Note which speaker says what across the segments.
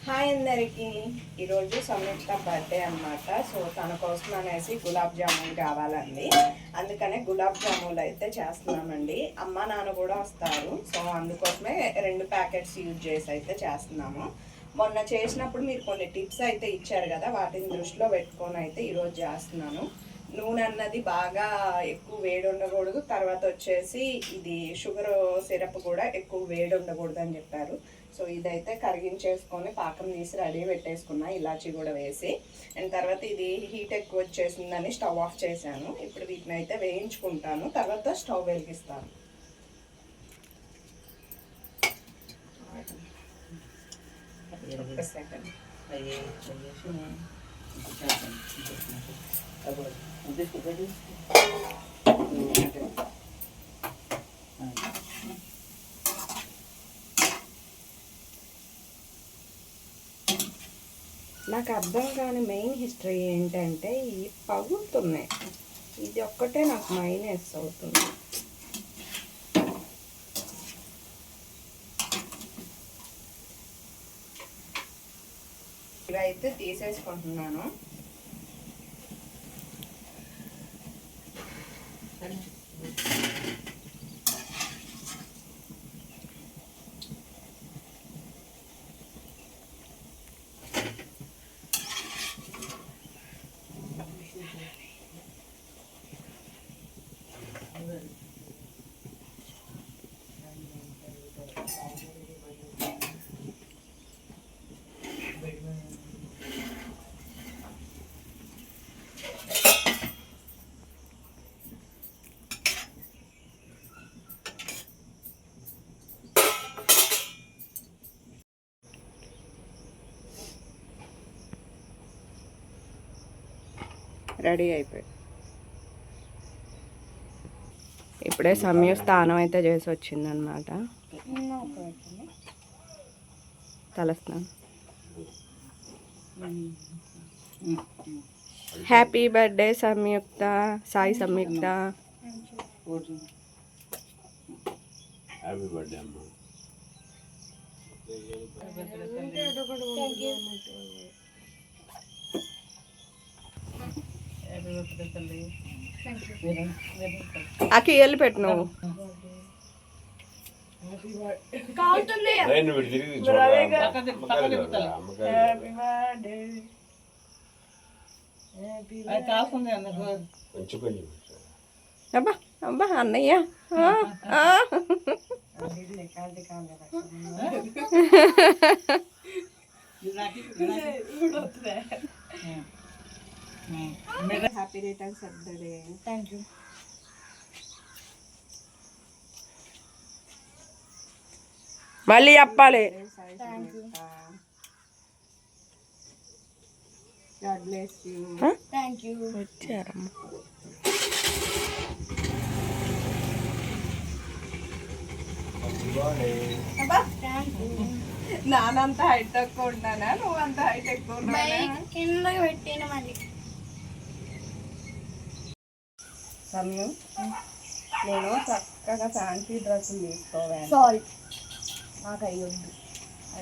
Speaker 1: Hi అందరికీ. ఈరోజు సంయుక్త birthday అనమాట. సో తన కోసం అనేసి గులాబ్ జామున్ కావాలండి. అందుకనే గులాబ్ జామున్లు అయితే చేస్తున్నామండి. అమ్మ నాన్న కూడా వస్తారు. సో అందుకోసమే 2 ప్యాకెట్స్ యూజ్ చేసి అయితే చేస్తున్నాము. మొన్న చేసినప్పుడు మీరు కొన్ని టిప్స్ అయితే ఇచ్చారు కదా, వాటిని దృష్టిలో పెట్టుకొని అయితే ఈరోజు చేస్తున్నాను. నూనె అన్నది బాగా ఎక్కువ వేడి ఉండకూడదు. తర్వాత వచ్చేసి ఇది షుగర్ సిరప్ కూడా ఎక్కువ వేడి ఉండకూడదు అని చెప్పారు. సో ఇదైతే కరిగించేసుకొని పాకం తీసి రెడీ పెట్టేసుకున్నా, ఇలాచీ కూడా వేసి. అండ్ తర్వాత ఇది హీట్ ఎక్కువ వచ్చేసిందని స్టవ్ ఆఫ్ చేశాను. ఇప్పుడు వీటిని అయితే వేయించుకుంటాను, తర్వాత స్టవ్ వెలిగిస్తాను. ఒక సెకండ్. నాకు అర్థం కాని మెయిన్ హిస్టరీ ఏంటంటే ఈ పగులుతున్నాయి. ఇది ఒక్కటే నాకు మైనస్ అవుతుంది. ఇవైతే తీసేసుకుంటున్నాను. రెడీ అయిపోయి ఇప్పుడే సమయం స్నానం అయితే చేసి వచ్చిందనమాట. తలస్నానం. Happy birthday Samyuktha, Sai Samyuktha. అకి వెళ్ళి పెట్టు నువ్వు. అబ్బా అబ్బా అన్నయ్య. Happy returns of the day. Thank you. మళ్ళీ చెప్పాలి. God bless you. Thank you. వచ్చారమ్మ. నానంత హైట్ తక్కువ ఉన్నానా, నువ్వు అంత హైట్ ఎక్కువ కింద పెట్టిన మరి. సమయం నేను చక్కగా ఫ్యాన్సీ డ్రెస్సులు తీసుకోవాలి. సారీ నాకు అయ్యొద్దు. ఐ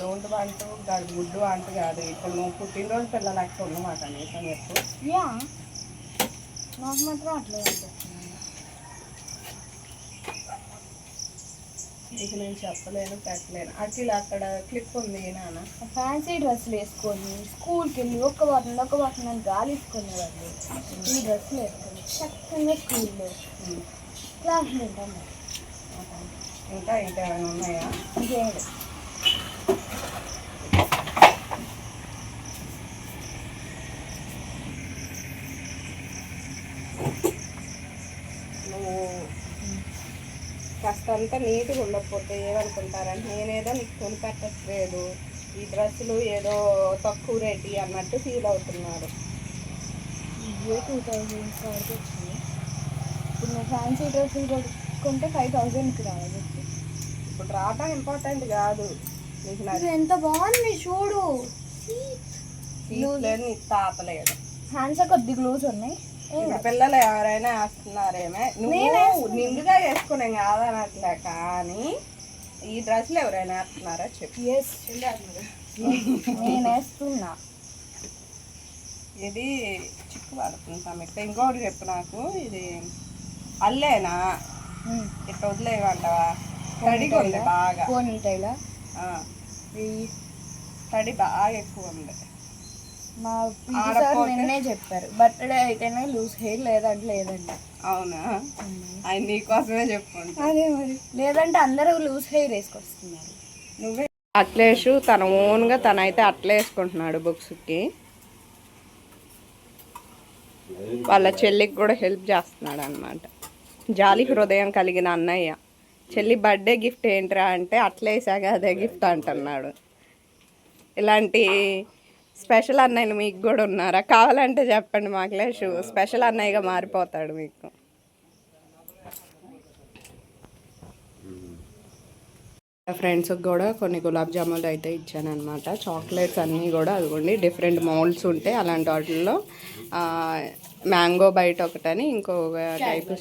Speaker 1: డోంట్ వాంట్ గుడ్డు వాంట్ కాదు. ఇప్పుడు నువ్వు పుట్టినరోజు పిల్లలకి ఉన్నమాట అనేసి చెప్పు. నాకు మాత్రం అట్లా అనిపిస్తుంది. నీకు నేను చెప్పలేను, పెట్టలేను. అట్లా అక్కడ క్లిప్ ఉంది నాన్న. ఫ్యాన్సీ డ్రెస్సులు వేసుకొని స్కూల్కి వెళ్ళి ఒక వాటిని నన్ను గాలి వేసుకునేవాళ్ళు. ఈ డ్రెస్సులు వేసుకొని చక్కగా స్కూల్లో క్లాసులు ఉంటాను. ఇంకా ఇంకేమైనా ఉన్నాయా? ఇంకేం లేదు. నువ్వు కాస్త అంతా నీట్గా ఉండకపోతే ఏమనుకుంటారంటే నేనేదో నీకు కొనిపెట్టట్లేదు, ఈ డ్రెస్సులు ఏదో తక్కువ రేటు అన్నట్టు ఫీల్ అవుతున్నారు. 2000 వరకు వచ్చింది. ఇప్పుడు నువ్వు ఫ్యాన్సీ డ్రెస్సులు కొనుక్కుంటే 5000కి రావాలి. ఇప్పుడు రావటం ఇంపార్టెంట్ కాదు. నీకు ఎంత బాగుంది చూడు. నీకు తాపలేదు. హ్యాండ్స్ కొద్ది గ్లూస్ ఉన్నాయి. ఇప్పుడు పిల్లలు ఎవరైనా వేస్తున్నారేమే, నువ్వు నిండుగా వేసుకునే కాదనట్లే, కానీ ఈ డ్రెస్లు ఎవరైనా వేస్తున్నారా చెప్పి
Speaker 2: నేను వేస్తున్నా.
Speaker 1: ఇది చిక్కు పడుతుంది సమిత. ఇంకొకటి చెప్పు నాకు, ఇది అల్లేనా ఇట్లా వదిలేయమంటావా? తడిగా ఉంది బాగా.
Speaker 2: పోనీటైలా
Speaker 1: తడి బాగా ఎక్కువ ఉంది.
Speaker 2: మా సార్ నిన్నే చెప్పారు బర్త్డే అయితేనే లూజ్ హెయిర్ లేదంటే లేదండి.
Speaker 1: అవునా? ఆయన నీకోసమే చెప్పుకుంటా.
Speaker 2: అదే మరి, లేదంటే అందరూ లూజ్ హెయిర్ వేసుకొస్తున్నారు.
Speaker 1: నువ్వే అట్లేసు తన ఓన్గా తనైతే అట్లే వేసుకుంటున్నాడు బుక్స్కి. వాళ్ళ చెల్లికి కూడా హెల్ప్ చేస్తున్నాడు అనమాట. జాలి హృదయం కలిగిన అన్నయ్య. చెల్లి బర్త్డే గిఫ్ట్ ఏంట్రా అంటే అట్లేసాగా అదే గిఫ్ట్ అంటున్నాడు. ఇలాంటి స్పెషల్ అన్నయ్యలు మీకు కూడా ఉన్నారా? కావాలంటే చెప్పండి, మా అఖిలేష్ స్పెషల్ అన్నయ్యగా మారిపోతాడు మీకు. ఫ్రెండ్స్కి కూడా కొన్ని గులాబ్ జాములు అయితే ఇచ్చాను అనమాట. చాక్లెట్స్ అన్నీ కూడా అదిగోండి డిఫరెంట్ మౌల్డ్స్ ఉంటాయి. అలాంటి వాటిల్లో మ్యాంగో బైట్ ఒకటని ఇంకొక టైప్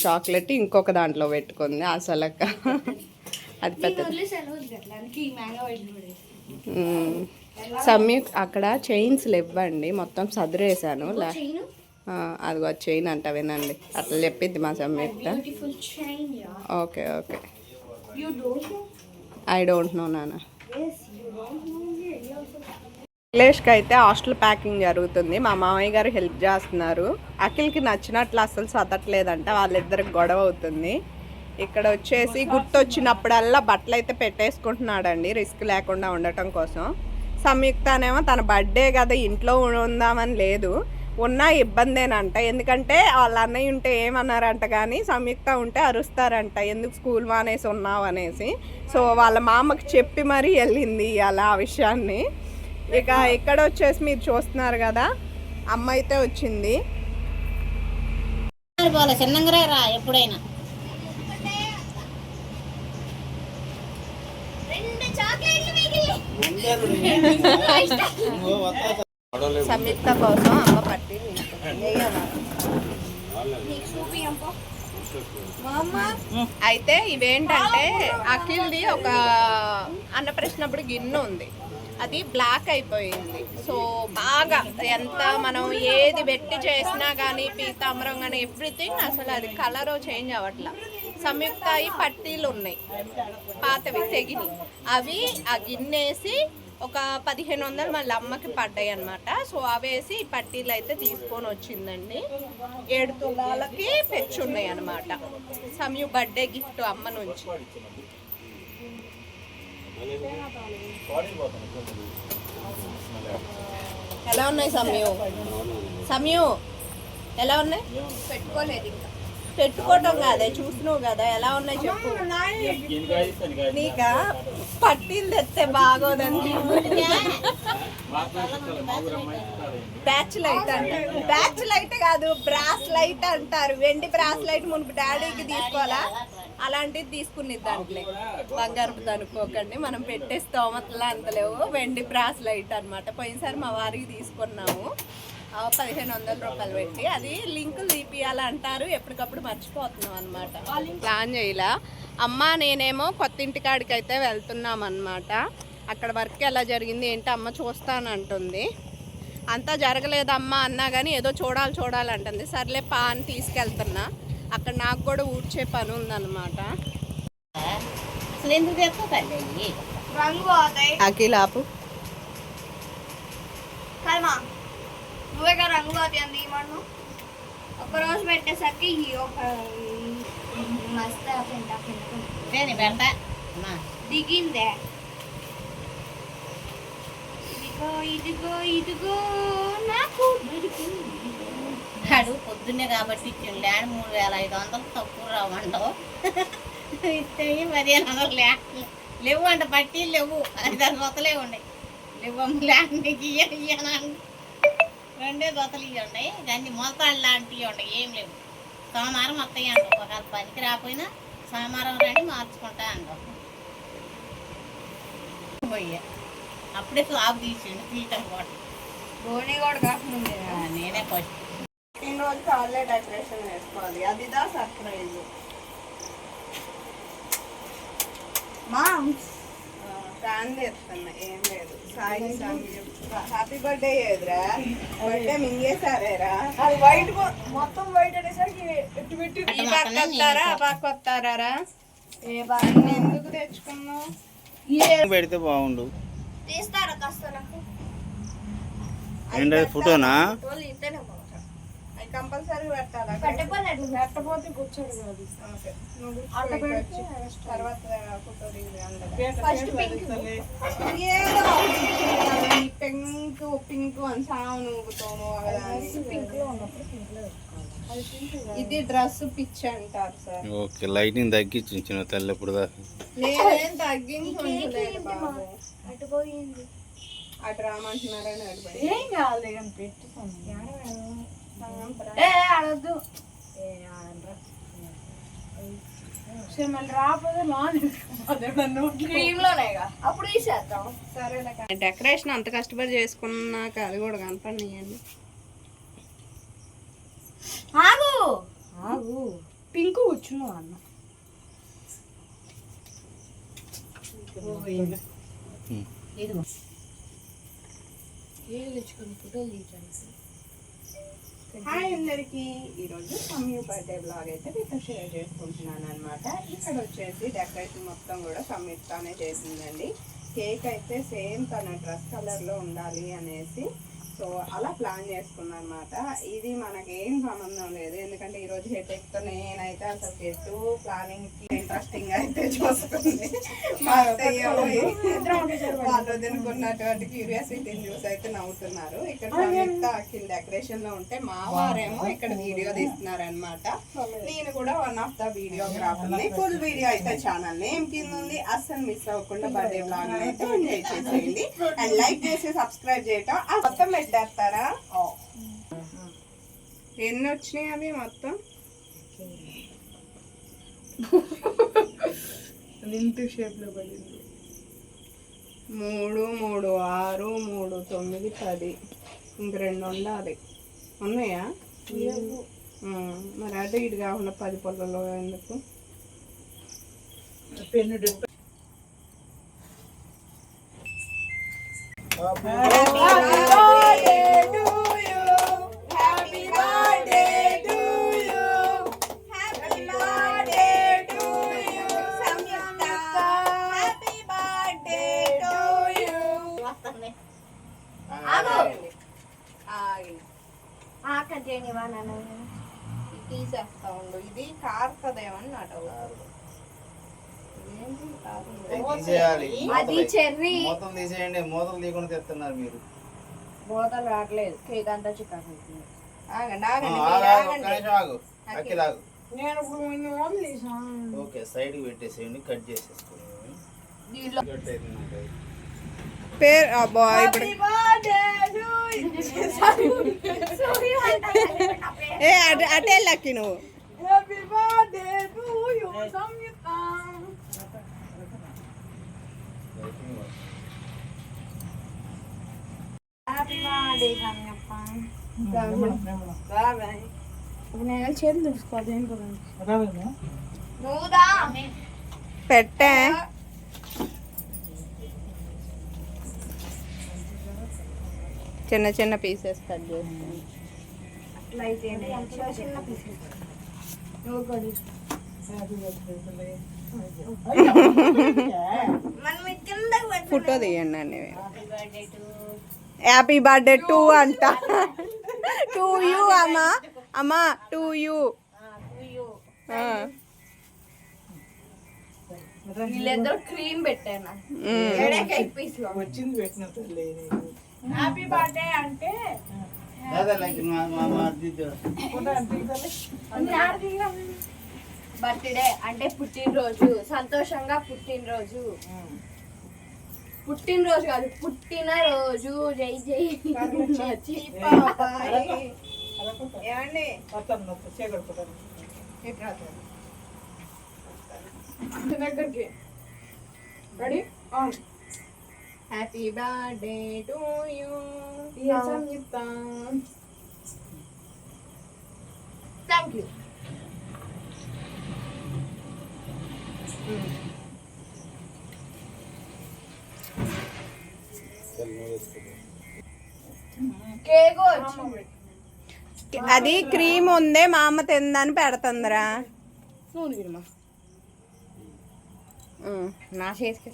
Speaker 1: చాక్లెట్ ఇంకొక దాంట్లో పెట్టుకుంది అసలక్క. అది పెద్దది. సమ్యక్ అక్కడ చైన్స్ ఇవ్వండి, మొత్తం సదిరేసాను. అదిగో చైన్ అంట, వినండి అట్లా చెప్పిద్ది మా Samyuktha. Okay okay, I don't know నాన్న. అఖిలేష్కి అయితే హాస్టల్ ప్యాకింగ్ జరుగుతుంది. మా మామయ్య గారు హెల్ప్ చేస్తున్నారు. అఖిల్కి నచ్చినట్లు అస్సలు చదవట్లేదంట, వాళ్ళిద్దరికి గొడవ అవుతుంది. ఇక్కడ వచ్చేసి గుర్తొచ్చినప్పుడల్లా బట్టలు అయితే పెట్టేసుకుంటున్నాడండి, రిస్క్ లేకుండా ఉండటం కోసం. సంయుక్తనేమో తన బర్త్డే కదా ఇంట్లో ఉందామని లేదు, ఉన్నా ఇబ్బందేనంట. ఎందుకంటే వాళ్ళ అన్నయ్య ఉంటే ఏమన్నారంట, కానీ సంయుక్త ఉంటే అరుస్తారంట ఎందుకు స్కూల్ మానేసి ఉన్నావు అనేసి. సో వాళ్ళ మామకి చెప్పి మరీ వెళ్ళింది అలా ఆ విషయాన్ని. ఇక ఇక్కడ వచ్చేసి మీరు చూస్తున్నారు కదా, అమ్మ అయితే వచ్చింది.
Speaker 2: ఎప్పుడైనా
Speaker 1: సంయుక్త కోసం అమ్మ పట్టి అయితే ఇవేంటంటే అఖిల్ది ఒక అన్నప్రశ్నప్పుడు గిన్నె ఉంది, అది బ్లాక్ అయిపోయింది. సో బాగా ఎంత మనం ఏది పెట్టి చేసినా కానీ పీతాంబరం కానీ ఎవ్రీథింగ్ అసలు అది కలర్ చేంజ్ అవ్వట్లా. సంయుక్త పట్టీలు ఉన్నాయి పాతవి తెగిని, అవి ఆ గిన్నెసి ఒక 1500 మళ్ళీ అమ్మకి పడ్డాయి అనమాట. సో అవేసి ఈ పట్టీలు అయితే తీసుకొని వచ్చిందండి. 7 తులాలకి తెచ్చున్నాయి అనమాట. సమయు బర్త్డే గిఫ్ట్ అమ్మ నుంచి. ఎలా ఉన్నాయి సమయు? సమయు ఎలా ఉన్నాయి? పెట్టుకోలేదు ఇంకా, పెట్టుకోవటం కాదే చూసినావు కదా ఎలా ఉన్నాయి చెప్పు. నీకా పట్టీలు తెస్తే బాగోదని బ్యాచ్ లైట్ అంటారు. బ్యాచ్ లైట్ కాదు, బ్రాస్ లైట్ అంటారు. వెండి బ్రాస్ లైట్ మునుపు డాడీకి తీసుకోవాలా, అలాంటిది తీసుకునేది. దాంట్లో బంగారు అనుకోకండి, మనం పెట్టే స్తోమతలా అంత లేవు. వెండి బ్రాస్ లైట్ అనమాట. పోయినసారి మా వారికి తీసుకున్నాము 1500 రూపాయలు పెట్టి. అది లింకులు తీపియాలంటారు, ఎప్పటికప్పుడు మర్చిపోతున్నాం అనమాట. ప్లాన్ చేయలా. అమ్మ నేనేమో కొత్త ఇంటికాడికి అయితే వెళ్తున్నాం అనమాట. అక్కడ వర్క్ ఎలా జరిగింది ఏంటి అమ్మ చూస్తానంటుంది. అంతా జరగలేదమ్మా అన్నా కానీ ఏదో చూడాలంటుంది. సర్లే పా అని తీసుకెళ్తున్నా. అక్కడ నాకు కూడా ఊడ్చే పని ఉందన్నమాట. అఖిల్ ఆపు,
Speaker 2: నువ్వేగా రంగు పోతుంది మనం ఒకరోజు పెట్టేసరికి మస్తు పెడతా దిగిందే. ఇదిగో ఇదిగో నాకు అడు పొద్దున్నే కాబట్టి ఇచ్చిండు. 3500 తక్కువ రావంటావు ఇస్తే 1500 లేవు అంట. పట్టీలు లేవు, 5 జతలే ఉన్నాయి. లేవు లాంటికి ఇయ్యనండి, 2 జతలు ఇవ్వండి. దాన్ని మొలతాడు లాంటివి ఉంటాయి, ఏం లేవు. సోమవారం వస్తాయి అంట. ఒకవేళ పనికి రాకపోయినా సోమవారం రండి మార్చుకుంటా అంట. పోయా అప్పుడే స్లాబ్ తీసిండు, తీయటం కూడా బోని కూడా కాకుండా నేనే ఫస్ట్.
Speaker 1: రోజు కాళ్ళే డెకరేషన్ వేసుకోవాలి, అదిదా సర్ప్రైజ్. ఫ్యాన్ చేస్తున్నా, ఏం లేదు. సాయి హ్యాపీ బర్త్డే ఏదిరా, బర్త్డే మింగేసారేరా.
Speaker 3: అది వైట్ మొత్తం వైట్ అనేసరికి ఎట్టు పెట్టి
Speaker 1: ఈ పక్క వస్తారా ఆ పక్క వస్తారా? ఎందుకు తెచ్చుకున్నావు?
Speaker 4: పెడితే బాగుండు.
Speaker 3: తీస్తారా కాస్త నాకు
Speaker 4: ఏంటది ఫోటోనా?
Speaker 3: తోలు ఇస్తేనే బాగుంటుంది.
Speaker 1: అవి కంపల్సరీ పెట్టాలా?
Speaker 3: పెట్టకపోతే కూర్చోడు కాదు.
Speaker 1: ఓకే. నువ్వు
Speaker 3: అట్ట పెడితే
Speaker 1: తర్వాత photo
Speaker 3: first pink
Speaker 1: pink pink అని సాగు నూగుతాను.
Speaker 3: పింక్ లో ఉన్నప్పుడు పింక్ లో పెట్టుకోవాలి.
Speaker 1: ఇది డ్రెస్ పిచ్ అంటారు సార్.
Speaker 4: ఓకే, లైటింగ్ తగ్గించిన తల్లి ఇప్పుడు దాకా.
Speaker 1: నేనేం తగ్గించుకోలేదు బాబు.
Speaker 3: అటు పోయింది.
Speaker 1: అటు రామంటున్నారని అడిపోయి
Speaker 3: ఏం కావాలి కానీ పెట్టుకోండి. ఆడద్దు మళ్ళీ రాకపోతే క్రీమ్ లోనేగా అప్పుడు తీసేద్దాం.
Speaker 1: సరేలే. డెకరేషన్ అంత కష్టపడి చేసుకున్నాక అది కూడా కనపడినాయండి.
Speaker 3: ఆగు ఆగు పింక్ కూర్చున్నావు అన్న. హాయ్ అందరికి, ఈరోజు సమ్యూ బర్త్డే బ్లాగ్ అయితే మీతో షేర్ చేసుకుంటున్నాను అనమాట. ఇక్కడ వచ్చేసి డెకరేషన్ మొత్తం కూడా సంయుక్తనే చేసిందండి. కేక్ అయితే సేమ్ తన డ్రెస్ కలర్లో ఉండాలి అనేసి సో అలా ప్లాన్ చేసుకున్నాను అనమాట. ఇది మనకి ఏం సంబంధం లేదు, ఎందుకంటే ఈరోజు హెడేక్తో నేనైతే అసలు ఎటు ప్లానింగ్కి ఇంట్రెస్టింగ్ అయితే చూసుకుంది. మా అత్తయ్య వాళ్ళు తినుకున్నటువంటి క్యూరియాసిటీని చూసి అయితే నవ్వుతున్నారు. ఇక్కడ సంయుక్త అఖిల్ డెకరేషన్లో ఉంటే మా వారేమో ఇక్కడ వీడియో తీస్తున్నారనమాట. నేను కూడా వన్ ఆఫ్ ద వీడియోగ్రాఫర్ని. ఫుల్ వీడియో అయితే ఛానల్ నేమ్ కింద ఉంది, అస్సలు మిస్ అవ్వకుండా బర్త్డే బ్లాగ్ అయితే ఎంజాయ్ చేసేయండి. అండ్ లైక్ చేసి సబ్స్క్రైబ్ చేయటం మొత్తం పెట్టేస్తారా? ఎన్ని వచ్చినాయి అవి మొత్తం? ఇంటి షేప్ లో పడింది.
Speaker 1: 3, 3, 6, 3, 9, 10. ఇంక 2 ఉండాలి. ఉన్నాయా? మరి అటు ఇటు కాకుండా 10 పొలలో ఎందుకు?
Speaker 3: పెన్ను
Speaker 1: తీసేస్తా ఉండు, ఇది కారుతుందేమని నా డౌట్.
Speaker 3: అది చెర్రీ.
Speaker 4: మూతం తీసేయండి, మూతలు తీయకుండా తెస్తున్నారు మీరు.
Speaker 3: బోతలు రావట్లేదు, కేక్ అంతా చికెన్.
Speaker 1: ఆగండి ఆగండి
Speaker 4: ఆగు, అఖిల్ ఆగు.
Speaker 3: నేను ఇప్పుడు
Speaker 4: ఓకే, సైడ్కి పెట్టేసేయండి, కట్ చేసేసుకోండి.
Speaker 1: పేరు అబ్బా ఇప్పుడు ఏ అటే లక్కి నువ్వు.
Speaker 3: Happy birthday to you Samyuktha. Happy birthday Samyuktha. నేను చేతులు తీసుకోవాలి. నువ్వుదా
Speaker 1: పెట్టే చిన్న చిన్న పీసెస్ కట్ చేస్తాను.
Speaker 3: అట్లయితే చిన్న పీసెస్ నువ్వు కూడా
Speaker 1: ఫోటో తీయండి అండి. హ్యాపీ బర్త్డే టు అంట. టు యూ అమ్మా, అమ్మా టు యూ.
Speaker 3: వీళ్ళిద్దరు క్రీమ్ పెట్టాను.
Speaker 5: వచ్చింది పెట్టినట్టు
Speaker 3: హ్యాపీ బర్త్డే అంటే బర్త్డే అంటే పుట్టినరోజు, సంతోషంగా పుట్టినరోజు. పుట్టినరోజు కాదు, పుట్టినరోజు. జై జై.
Speaker 1: ఏమండి
Speaker 3: దగ్గరికి ready.
Speaker 1: Happy birthday to you Samyuktha.
Speaker 3: Thank you. అది క్రీమ్ ఉందే మా అమ్మ తిందని పెడుతుందిరా.
Speaker 2: నా చేతికి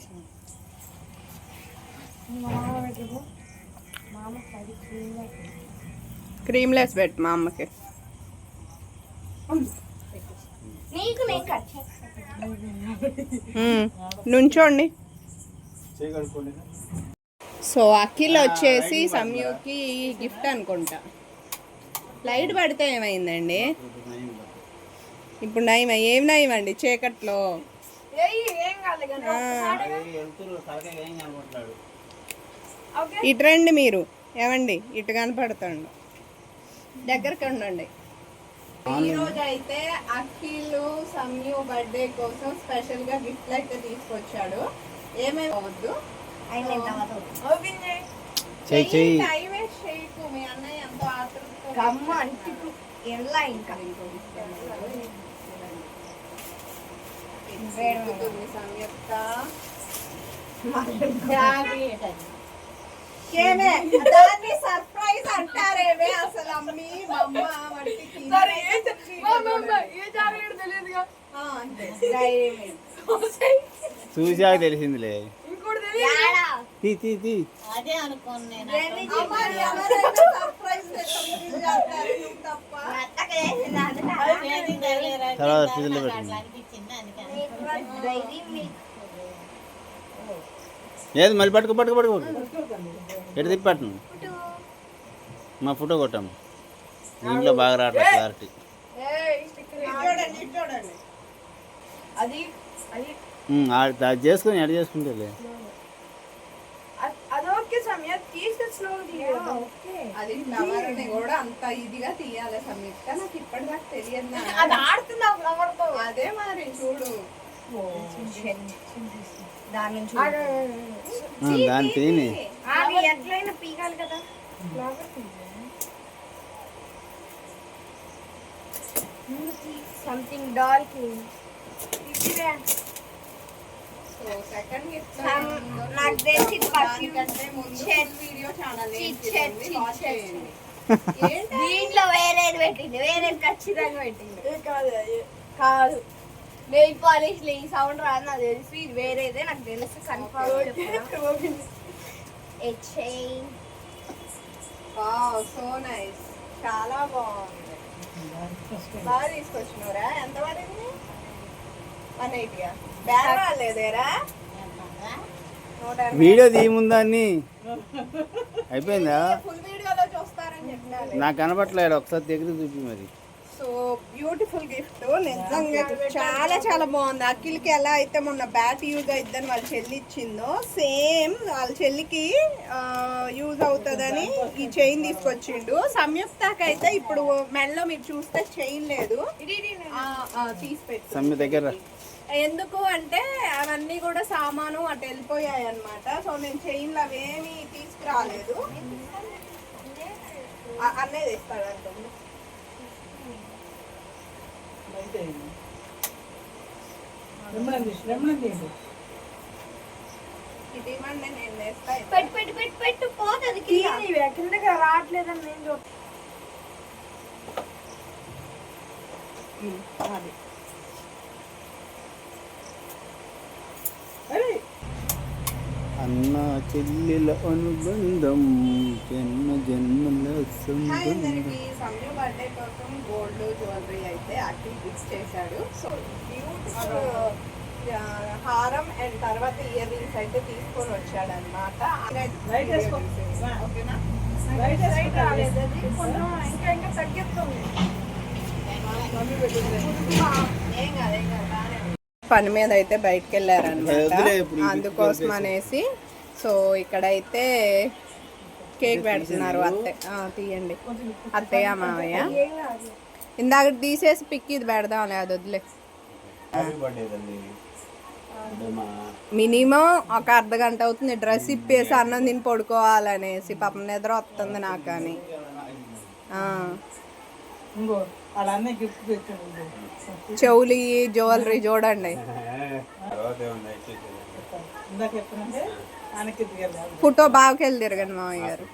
Speaker 3: క్రీమ్ లెస్ పెట్టు మా అమ్మకి.
Speaker 2: నీకు నేను కట్
Speaker 3: నుంచోండి. సో అఖిల్ వచ్చేసి సంయుకి గిఫ్ట్ అనుకుంటా. లైట్ పడితే ఏమైందండి? ఇప్పుడు నయం. ఏం నయం అండి చీకట్లో? ఇటు రండి మీరు. ఏమండి ఇటు కనపడుతుండు, దగ్గరకు ఉండండి. ఈరోజు అయితే అఖిల్ సంయు బర్త్డే కోసం స్పెషల్ గా గిఫ్ట్లు అయితే తీసుకొచ్చాడు. ఏమేమి అవద్దు, టైం వేస్ట్ చేయకు. మీ అన్నయ్య ఎంతో ఆతృతతో సంయుక్త ఏమే దాన్ని సర్ప్రైజ్ అంటారేమే అసలు అమ్మి మమ్మ వంటికి
Speaker 4: చూసాక తెలిసిందిలే.
Speaker 2: అదే అనుకోను నేను.
Speaker 4: తర్వాత ఫ్రిడ్జ్లో పెట్టండి.
Speaker 2: అనిపించింది అందుకని.
Speaker 4: ఏది మళ్ళీ పట్టుకో ఎటు తిప్పట్ను. మా ఫోటో కొట్టాము. ఇంట్లో బాగా రావట్లేదు క్లారిటీ.
Speaker 3: అది
Speaker 4: అది చేసుకుని ఎడ చేసుకుంటే
Speaker 3: అదొకే సమయం అది ఫ్లవర్ ని కూడా అంత ఇదిగా తీయాలి సంయుక్త. నాకు ఇప్పటిదాకా తెలియదు. అది ఆడుతుంది ఆ ఫ్లవర్ తో. అదే మరి చూడు దాని
Speaker 4: దాని తిని
Speaker 3: ఎట్లయినా పీకాలి కదా.
Speaker 6: సంథింగ్ డాల్
Speaker 3: సెకండ్ గిఫ్ట్
Speaker 6: నాకు తెలిసి
Speaker 3: దానికంటే ముందు వీడియో ఛానల్
Speaker 6: దీంట్లో వేరేది పెట్టింది, వేరేది ఖచ్చితంగా పెట్టింది. కాదు నెయిల్ పాలిష్ ఈ సౌండ్ రాదు నాకు తెలిసి, ఇది వేరేదే నాకు తెలిసి కన్ఫర్మ్.
Speaker 3: సో నైస్, చాలా బాగుంది. బాగా తీసుకొచ్చినవరా? ఎంత పడింది? 180. బ్యాగ్ రాలేదేరా?
Speaker 4: వీడియో తీయముందాన్ని అయిపోయిందా?
Speaker 3: ఫుల్ వీడియోలో చూస్తారని చెప్పినారు.
Speaker 4: నాకు కనపట్లేదు, ఒకసారి దగ్గర చూపి మరి.
Speaker 3: సో బ్యూటిఫుల్ గిఫ్ట్, నిజంగా చాలా చాలా బాగుంది. అఖిల్కి ఎలా అయితే మొన్న బ్యాట్ యూజ్ అయిద్దని వాళ్ళ చెల్లి ఇచ్చిందో, సేమ్ వాళ్ళ చెల్లికి యూజ్ అవుతుందని ఈ చైన్ తీసుకొచ్చిండు. సంయుక్తకి అయితే ఇప్పుడు మెడలో మీరు చూస్తే చైన్ లేదు, తీసి పెట్టు.
Speaker 4: సమ్మె దగ్గర
Speaker 3: ఎందుకు అంటే అవన్నీ కూడా సామాను అటు వెళ్ళిపోయాయి అనమాట. సో నేను చైన్లు అవేమి తీసుకురాలేదు. అన్నయ్య తెస్తాడు అంటుంది. ఇది ఇవ్వండి, నేను తెస్తా.
Speaker 6: పెట్టు పెట్టు పెట్టు పెట్టు పోతుంది కిందకి రావట్లేదని నేను చూస్తాను.
Speaker 3: అది
Speaker 4: అన్న చెల్లెల అనుబంధం జన్మ జన్మల సంబంధం.
Speaker 3: సంజు బర్త్డే కోసం గోల్డ్ జ్యువెలరీ అయితే అఖిల్ గిఫ్ట్ చేశాడు. సో బ్యూటిఫుల్ హారం అండ్ తర్వాత ఇయర్ రింగ్స్ అయితే తీసుకొని వచ్చాడు అనమాట. ఇంకా తగ్గిస్తుంది. పని మీద అయితే బయటకు వెళ్ళారనమాట, అందుకోసం అనేసి. సో ఇక్కడైతే కేక్ పెడుతున్నారు. తీయండి అత్తయ్య మావయ్య. ఇందాక తీసేసి పిక్ ఇది పెడదాం, లేదు వదిలే. మినిమం ఒక అర్ధ గంట అవుతుంది డ్రెస్ ఇప్పేసి అన్నం తిని పడుకోవాలనేసి. పాపం నిద్ర వస్తుంది నాకు కానీ. చెవులు జ్యువెలరీ చూడండి.
Speaker 5: ఆయనకి దిగలేదు
Speaker 3: ఫోటో బాగా వెళ్ళి తిరగండి మామయ్య గారు.